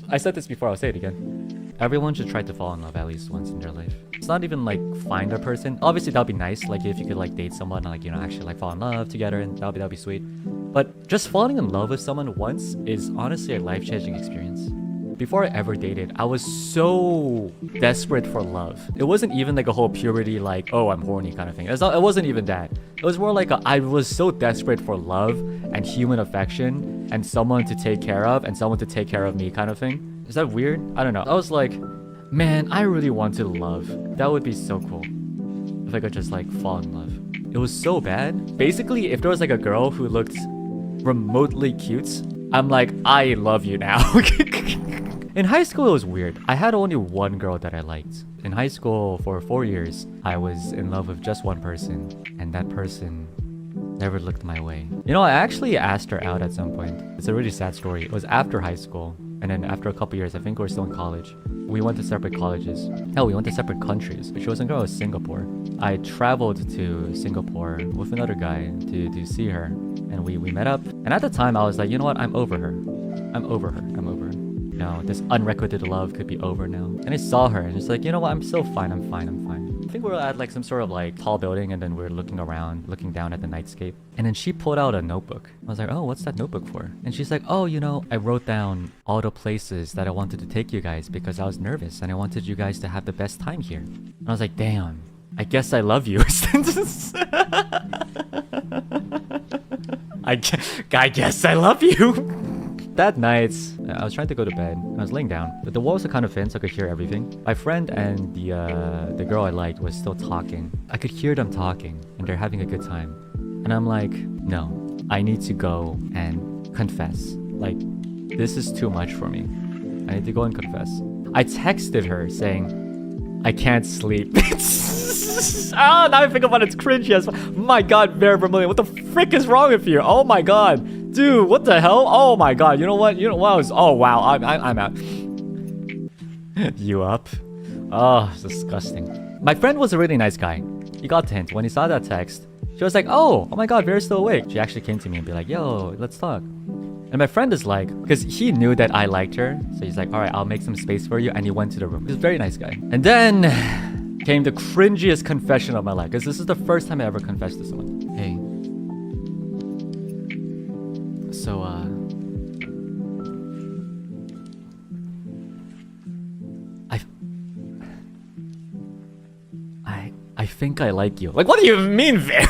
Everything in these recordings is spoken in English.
I said this before, I'll say it again. Everyone should try to fall in love at least once in their life. It's not even like find a person. Obviously that'd be nice, like if you could like date someone and like, you know, actually like fall in love together, and that'd be sweet. But just falling in love with someone once is honestly a life-changing experience. Before I ever dated, I was so desperate for love. It wasn't even like a whole puberty like, oh, I'm horny kind of thing. It wasn't even that. It was more like I was so desperate for love and human affection and someone to take care of and someone to take care of me kind of thing. Is that weird? I don't know. I was like, man, I really wanted love. That would be so cool if I could just like fall in love. It was so bad. Basically, if there was like a girl who looked remotely cute, I'm like, I love you now. In high school, it was weird. I had only one girl that I liked. In high school, for 4 years, I was in love with just one person, and that person never looked my way. You know, I actually asked her out at some point. It's a really sad story. It was after high school, and then after a couple years, I think we were still in college. We went to separate colleges. Hell, we went to separate countries. But she wasn't girl, it was Singapore. I traveled to Singapore with another guy to see her, and we met up. And at the time, I was like, you know what? I'm over her. I'm over her. You know, this unrequited love could be over now. And I saw her and it's like, you know what? I'm still fine. I'm fine. I think we were at like some sort of like tall building, and then we were looking around, looking down at the nightscape. And then she pulled out a notebook. I was like, oh, what's that notebook for? And she's like, oh, you know, I wrote down all the places that I wanted to take you guys because I was nervous and I wanted you guys to have the best time here. And I was like, damn, I guess I love you. I guess I love you. That night, I was trying to go to bed. I was laying down, but the walls were kind of thin, so I could hear everything. My friend and the girl I liked was still talking. I could hear them talking, and they're having a good time. And I'm like, no, I need to go and confess. Like, this is too much for me. I need to go and confess. I texted her saying, I can't sleep. Ah, now I think about it, it's cringy as well. My god, Vera Vermillion, what the frick is wrong with you? Oh my god. Dude, what the hell? Oh my god, you know what? You know what? Oh wow, I'm out. You up? Oh, it's disgusting. My friend was a really nice guy. He got the hint. When he saw that text, she was like, oh my god, Vera's still awake. She actually came to me and be like, yo, let's talk. And my friend is like, because he knew that I liked her, so he's like, all right, I'll make some space for you. And he went to the room. He's a very nice guy. And then came the cringiest confession of my life, because this is the first time I ever confessed to someone. Hey. So, I think I like you. Like, what do you mean, Ver?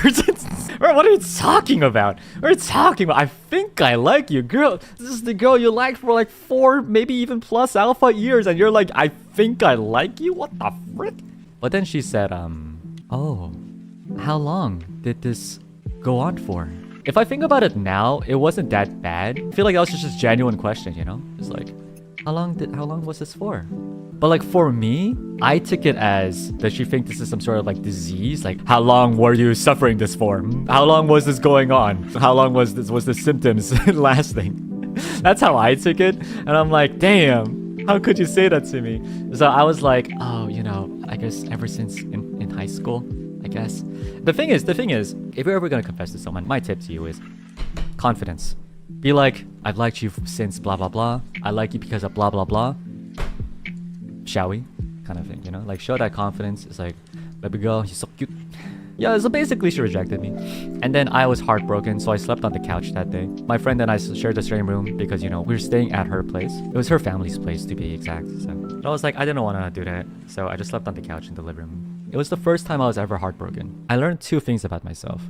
What are you talking about? What are you talking about? I think I like you, girl. This is the girl you liked for like 4, maybe even plus alpha years, and you're like, I think I like you? What the frick? But then she said, oh, how long did this go on for? If I think about it now, it wasn't that bad. I feel like that was just a genuine question, you know? It's like, how long was this for? But like for me, I took it as, does she think this is some sort of like disease? Like, how long were you suffering this for? How long was this going on? How long was the symptoms lasting? That's how I took it. And I'm like, damn, how could you say that to me? So I was like, oh, you know, I guess ever since in high school, I guess. The thing is, if you're ever gonna confess to someone, my tip to you is confidence. Be like, I've liked you since blah blah blah. I like you because of blah blah blah. Shall we? Kind of thing, you know? Like, show that confidence. It's like, baby girl, you're so cute. Yeah, so basically she rejected me. And then I was heartbroken, so I slept on the couch that day. My friend and I shared the same room because, you know, we were staying at her place. It was her family's place, to be exact. So I was like, I didn't want to do that. So I just slept on the couch in the living room. It was the first time I was ever heartbroken. I learned 2 things about myself.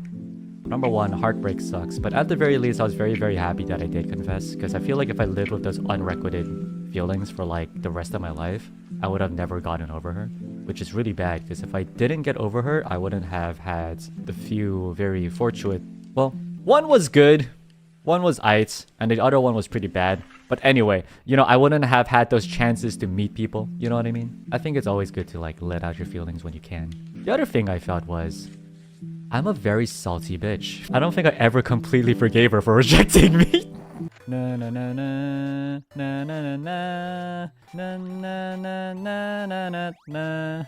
Number 1, heartbreak sucks. But at the very least, I was very, very happy that I did confess. Because I feel like if I lived with those unrequited feelings for like the rest of my life, I would have never gotten over her. Which is really bad, because if I didn't get over her, I wouldn't have had the few very fortunate... Well, one was good, one was aight, and the other one was pretty bad. But anyway, you know, I wouldn't have had those chances to meet people. You know what I mean? I think it's always good to like let out your feelings when you can. The other thing I felt was, I'm a very salty bitch. I don't think I ever completely forgave her for rejecting me. Na na na na na na na na na na na na na.